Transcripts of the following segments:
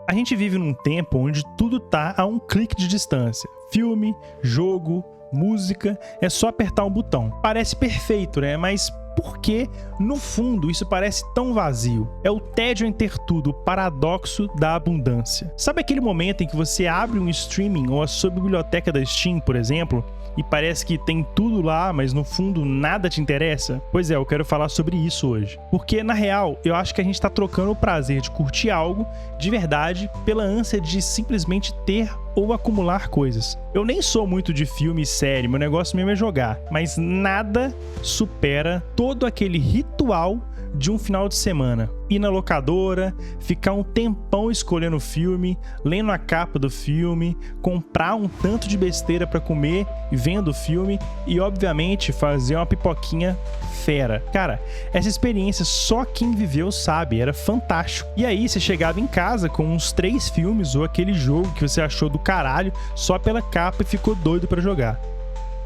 A gente vive num tempo onde tudo tá a um clique de distância. Filme, jogo, música, é só apertar um botão. Parece perfeito, né? Mas por que, no fundo, isso parece tão vazio? É o tédio em ter tudo, o paradoxo da abundância. Sabe aquele momento em que você abre um streaming ou a sua biblioteca da Steam, por exemplo, e parece que tem tudo lá, mas no fundo nada te interessa? Pois é, eu quero falar sobre isso hoje. Porque, na real, eu acho que a gente tá trocando o prazer de curtir algo de verdade pela ânsia de simplesmente ter ou acumular coisas. Eu nem sou muito de filme e série, meu negócio mesmo é jogar, mas nada supera todo aquele ritual de um final de semana. Ir na locadora, ficar um tempão escolhendo o filme, lendo a capa do filme, comprar um tanto de besteira pra comer e vendo o filme e, obviamente, fazer uma pipoquinha fera. Cara, essa experiência só quem viveu sabe, era fantástico. E aí você chegava em casa com uns 3 filmes ou aquele jogo que você achou do caralho só pela capa e ficou doido pra jogar.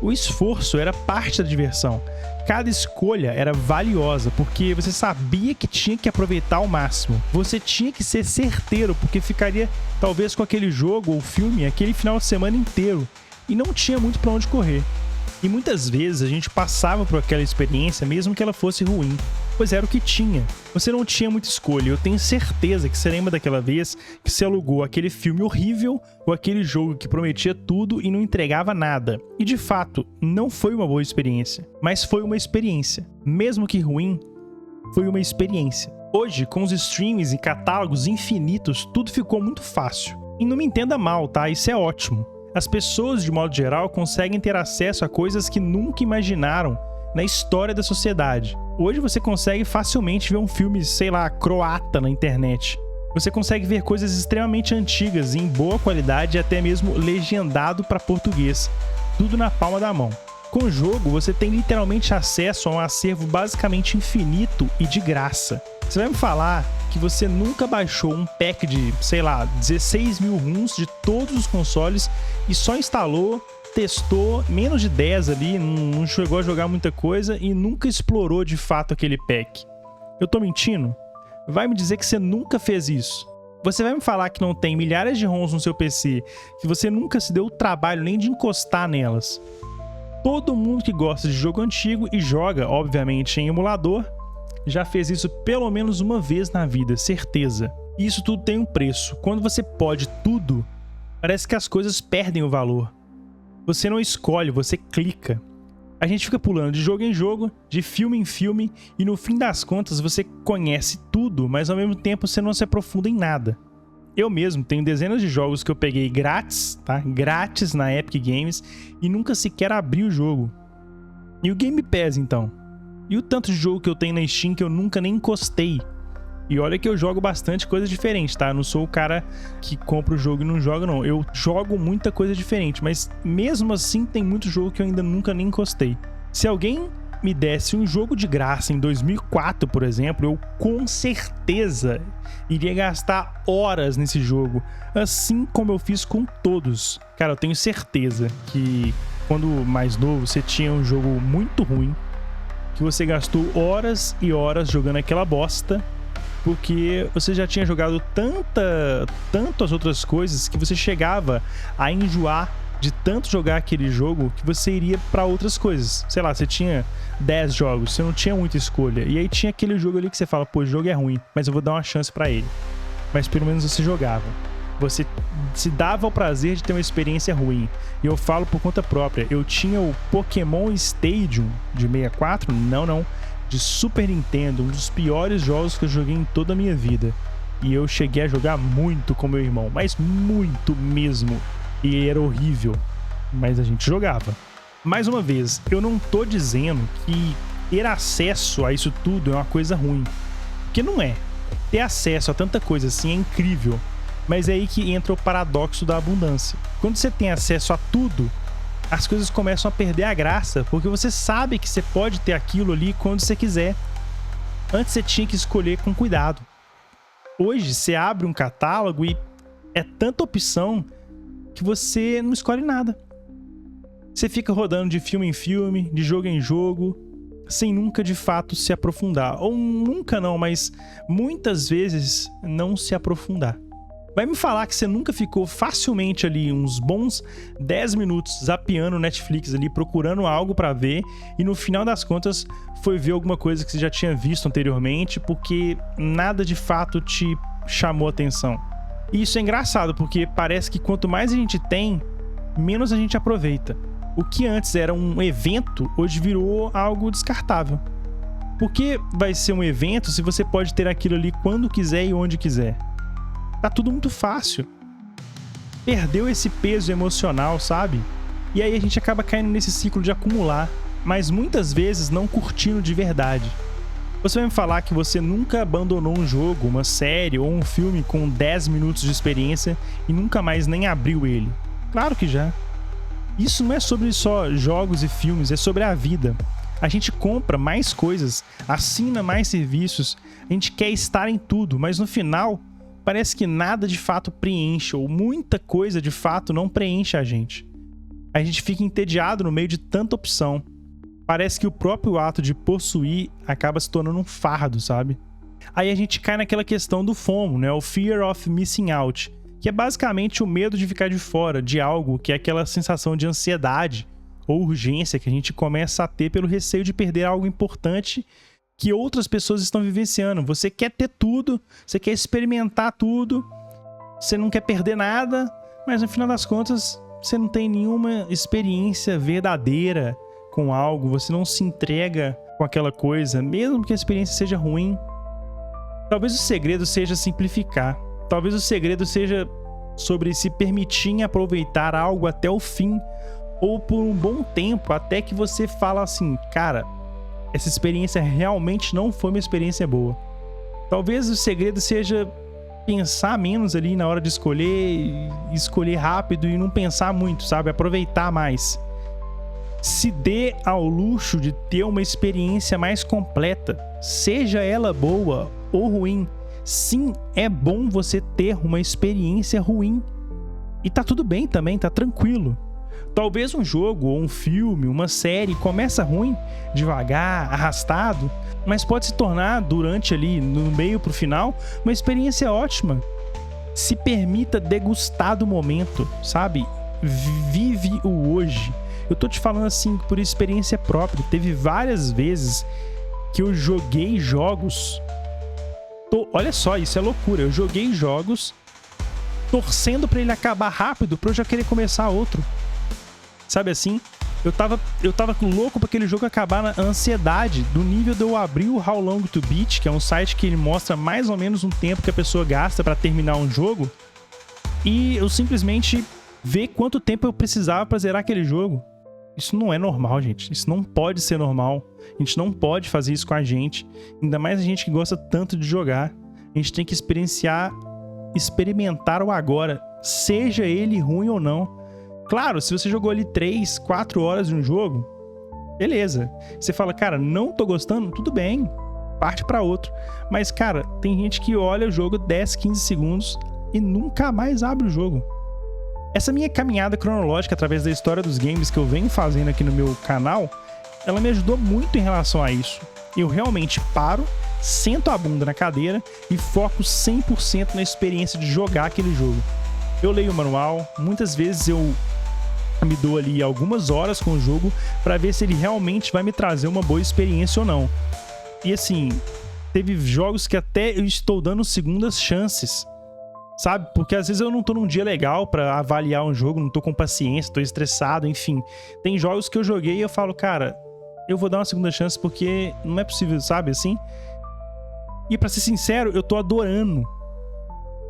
O esforço era parte da diversão. Cada escolha era valiosa, porque você sabia que tinha que aproveitar ao máximo. Você tinha que ser certeiro, porque ficaria talvez com aquele jogo ou filme aquele final de semana inteiro e não tinha muito pra onde correr. E muitas vezes a gente passava por aquela experiência mesmo que ela fosse ruim, pois era o que tinha. Você não tinha muita escolha. Eu tenho certeza que você lembra daquela vez que você alugou aquele filme horrível ou aquele jogo que prometia tudo e não entregava nada. E de fato, não foi uma boa experiência, mas foi uma experiência. Mesmo que ruim, foi uma experiência. Hoje, com os streams e catálogos infinitos, tudo ficou muito fácil. E não me entenda mal, tá? Isso é ótimo. As pessoas, de modo geral, conseguem ter acesso a coisas que nunca imaginaram na história da sociedade. Hoje você consegue facilmente ver um filme, sei lá, croata na internet. Você consegue ver coisas extremamente antigas em boa qualidade e até mesmo legendado para português. Tudo na palma da mão. Com o jogo, você tem literalmente acesso a um acervo basicamente infinito e de graça. Você vai me falar que você nunca baixou um pack de, sei lá, 16 mil ROMs de todos os consoles e só instalou, testou menos de 10 ali, não chegou a jogar muita coisa e nunca explorou de fato aquele pack? Eu tô mentindo? Vai me dizer que você nunca fez isso? Você vai me falar que não tem milhares de ROMs no seu PC, que você nunca se deu o trabalho nem de encostar nelas? Todo mundo que gosta de jogo antigo e joga, obviamente, em emulador, já fez isso pelo menos uma vez na vida, certeza. E isso tudo tem um preço. Quando você pode tudo, parece que as coisas perdem o valor. Você não escolhe, você clica. A gente fica pulando de jogo em jogo, de filme em filme, e no fim das contas você conhece tudo, mas ao mesmo tempo você não se aprofunda em nada. Eu mesmo tenho dezenas de jogos que eu peguei grátis, tá? Grátis na Epic Games, e nunca sequer abri o jogo. E o Game Pass, então? E o tanto de jogo que eu tenho na Steam que eu nunca nem encostei? E olha que eu jogo bastante coisa diferente, tá? Eu não sou o cara que compra o jogo e não joga, não. Eu jogo muita coisa diferente, mas mesmo assim tem muito jogo que eu ainda nunca nem encostei. Se alguém me desse um jogo de graça em 2004, por exemplo, eu com certeza iria gastar horas nesse jogo, assim como eu fiz com todos. Cara, eu tenho certeza que quando mais novo você tinha um jogo muito ruim, que você gastou horas e horas jogando aquela bosta, porque você já tinha jogado tanto as outras coisas que você chegava a enjoar de tanto jogar aquele jogo que você iria pra outras coisas. Sei lá, você tinha 10 jogos, você não tinha muita escolha. E aí tinha aquele jogo ali que você fala, pô, o jogo é ruim, mas eu vou dar uma chance pra ele. Mas pelo menos você jogava. Você se dava o prazer de ter uma experiência ruim. E eu falo por conta própria. Eu tinha o Pokémon Stadium de 64? Não. De Super Nintendo. Um dos piores jogos que eu joguei em toda a minha vida. E eu cheguei a jogar muito com meu irmão. Mas muito mesmo. E era horrível. Mas a gente jogava. Mais uma vez, eu não tô dizendo que ter acesso a isso tudo é uma coisa ruim. Porque não é. Ter acesso a tanta coisa assim é incrível. Mas é aí que entra o paradoxo da abundância. Quando você tem acesso a tudo, as coisas começam a perder a graça, porque você sabe que você pode ter aquilo ali quando você quiser. Antes você tinha que escolher com cuidado. Hoje você abre um catálogo e é tanta opção que você não escolhe nada. Você fica rodando de filme em filme, de jogo em jogo, sem nunca de fato se aprofundar. Ou nunca não, mas muitas vezes não se aprofundar. Vai me falar que você nunca ficou facilmente ali uns bons 10 minutos zapeando o Netflix ali, procurando algo pra ver, e no final das contas foi ver alguma coisa que você já tinha visto anteriormente, porque nada de fato te chamou atenção. E isso é engraçado, porque parece que quanto mais a gente tem, menos a gente aproveita. O que antes era um evento, hoje virou algo descartável. Por que vai ser um evento se você pode ter aquilo ali quando quiser e onde quiser? Tá tudo muito fácil. Perdeu esse peso emocional, sabe? E aí a gente acaba caindo nesse ciclo de acumular, mas muitas vezes não curtindo de verdade. Você vai me falar que você nunca abandonou um jogo, uma série ou um filme com 10 minutos de experiência e nunca mais nem abriu ele? Claro que já. Isso não é sobre só jogos e filmes, é sobre a vida. A gente compra mais coisas, assina mais serviços, a gente quer estar em tudo, mas no final parece que nada de fato preenche, ou muita coisa de fato não preenche a gente. A gente fica entediado no meio de tanta opção. Parece que o próprio ato de possuir acaba se tornando um fardo, sabe? Aí a gente cai naquela questão do FOMO, né? O Fear of Missing Out, que é basicamente o medo de ficar de fora de algo, que é aquela sensação de ansiedade ou urgência que a gente começa a ter pelo receio de perder algo importante que outras pessoas estão vivenciando. Você quer ter tudo, você quer experimentar tudo, você não quer perder nada, mas no final das contas você não tem nenhuma experiência verdadeira com algo, você não se entrega com aquela coisa, mesmo que a experiência seja ruim. Talvez o segredo seja simplificar. Talvez o segredo seja sobre se permitir aproveitar algo até o fim, ou por um bom tempo, até que você fala assim, cara, essa experiência realmente não foi uma experiência boa. Talvez o segredo seja pensar menos ali na hora de escolher rápido e não pensar muito, sabe? Aproveitar mais. Se dê ao luxo de ter uma experiência mais completa, seja ela boa ou ruim. Sim, é bom você ter uma experiência ruim. E tá tudo bem também, tá tranquilo. Talvez um jogo ou um filme, uma série começa ruim, devagar, arrastado, mas pode se tornar durante ali, no meio pro final, uma experiência ótima. Se permita degustar do momento, sabe? Vive o hoje. Eu tô te falando assim por experiência própria. Teve várias vezes que eu joguei jogos. Olha só, isso é loucura. Eu joguei jogos torcendo pra ele acabar rápido pra eu já querer começar outro. Sabe assim? Eu tava louco pra aquele jogo acabar na ansiedade do nível de eu abrir o How Long to Beat, que é um site que ele mostra mais ou menos um tempo que a pessoa gasta pra terminar um jogo, e eu simplesmente ver quanto tempo eu precisava pra zerar aquele jogo. Isso não é normal, gente. Isso não pode ser normal. A gente não pode fazer isso com a gente. Ainda mais a gente que gosta tanto de jogar. A gente tem que experimentar o agora, seja ele ruim ou não. Claro, se você jogou ali 3, 4 horas de um jogo, beleza. Você fala, cara, não tô gostando, tudo bem, parte pra outro. Mas, cara, tem gente que olha o jogo 10, 15 segundos e nunca mais abre o jogo. Essa minha caminhada cronológica através da história dos games que eu venho fazendo aqui no meu canal, ela me ajudou muito em relação a isso. Eu realmente paro, sento a bunda na cadeira e foco 100% na experiência de jogar aquele jogo. Eu leio o manual, muitas vezes eu me dou ali algumas horas com o jogo para ver se ele realmente vai me trazer uma boa experiência ou não. E assim, teve jogos que até eu estou dando segundas chances, sabe? Porque às vezes eu não tô num dia legal pra avaliar um jogo, não tô com paciência, tô estressado, enfim. Tem jogos que eu joguei e eu falo, cara, eu vou dar uma segunda chance porque não é possível, sabe, assim? E pra ser sincero, eu tô adorando.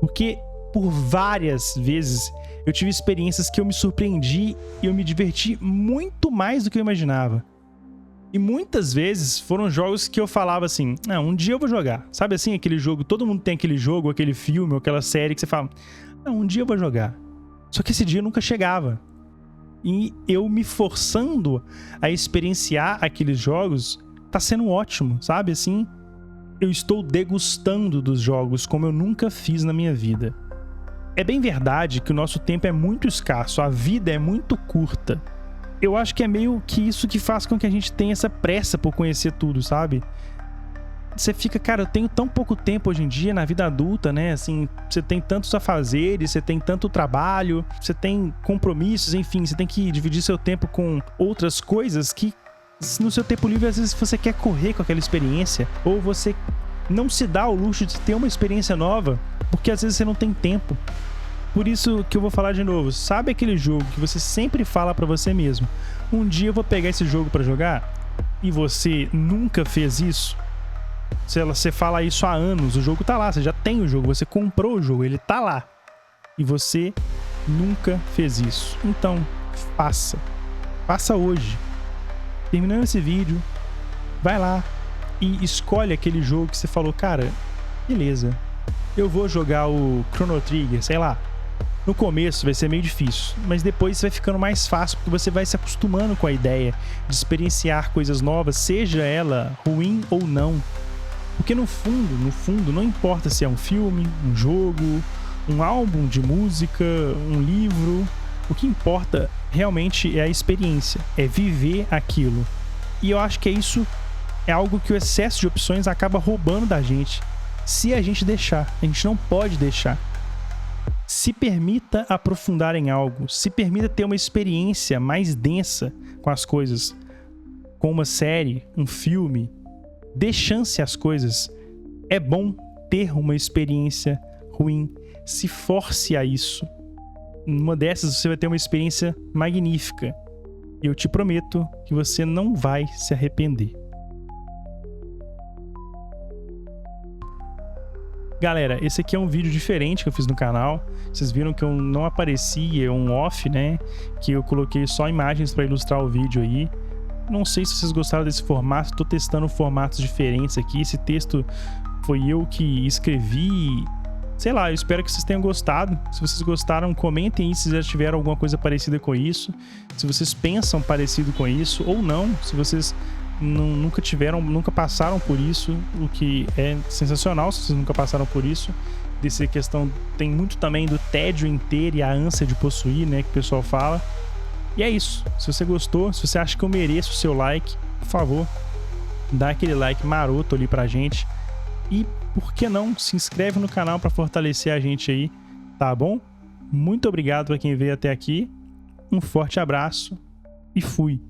Porque por várias vezes eu tive experiências que eu me surpreendi e eu me diverti muito mais do que eu imaginava. E muitas vezes foram jogos que eu falava assim, um dia eu vou jogar. Sabe assim, aquele jogo, todo mundo tem aquele jogo, aquele filme, aquela série que você fala, um dia eu vou jogar. Só que esse dia nunca chegava. E eu me forçando a experienciar aqueles jogos, tá sendo ótimo, sabe assim? Eu estou degustando dos jogos como eu nunca fiz na minha vida. É bem verdade que o nosso tempo é muito escasso, a vida é muito curta. Eu acho que é meio que isso que faz com que a gente tenha essa pressa por conhecer tudo, sabe? você fica, cara, eu tenho tão pouco tempo hoje em dia na vida adulta, né? Assim, você tem tantos afazeres, você tem tanto trabalho, você tem compromissos, enfim, você tem que dividir seu tempo com outras coisas que no seu tempo livre, às vezes você quer correr com aquela experiência, ou você não se dá o luxo de ter uma experiência nova, porque às vezes você não tem tempo. Por isso que eu vou falar de novo, sabe aquele jogo que você sempre fala pra você mesmo, um dia eu vou pegar esse jogo pra jogar, e você nunca fez isso? Você fala isso há anos, o jogo tá lá, você já tem o jogo, você comprou o jogo, ele tá lá, e você nunca fez isso. Então, faça hoje. Terminando esse vídeo, vai lá e escolhe aquele jogo que você falou, cara, beleza, eu vou jogar o Chrono Trigger, sei lá. No começo vai ser meio difícil, mas depois vai ficando mais fácil, porque você vai se acostumando com a ideia de experienciar coisas novas, seja ela ruim ou não. Porque no fundo, não importa se é um filme, um jogo, um álbum de música, um livro, o que importa realmente é a experiência, é viver aquilo. E eu acho que isso é algo que o excesso de opções acaba roubando da gente, se a gente deixar. A gente não pode deixar. Se permita aprofundar em algo, se permita ter uma experiência mais densa com as coisas, com uma série, um filme. Dê chance às coisas. É bom ter uma experiência ruim. Se force a isso. Numa dessas você vai ter uma experiência magnífica. E eu te prometo que você não vai se arrepender. Galera, esse aqui é um vídeo diferente que eu fiz no canal. Vocês viram que eu não apareci, é um off, né? Que eu coloquei só imagens para ilustrar o vídeo aí. Não sei se vocês gostaram desse formato, tô testando formatos diferentes aqui. Esse texto foi eu que escrevi. Sei lá, eu espero que vocês tenham gostado. Se vocês gostaram, comentem aí se já tiveram alguma coisa parecida com isso. Se vocês pensam parecido com isso ou não. Se vocês nunca passaram por isso, o que é sensacional se vocês nunca passaram por isso. Dessa questão tem muito também do tédio inteiro e a ânsia de possuir, né, que o pessoal fala. E é isso. Se você gostou, se você acha que eu mereço o seu like, por favor, dá aquele like maroto ali pra gente. E, por que não, se inscreve no canal pra fortalecer a gente aí, tá bom? Muito obrigado pra quem veio até aqui. Um forte abraço e fui!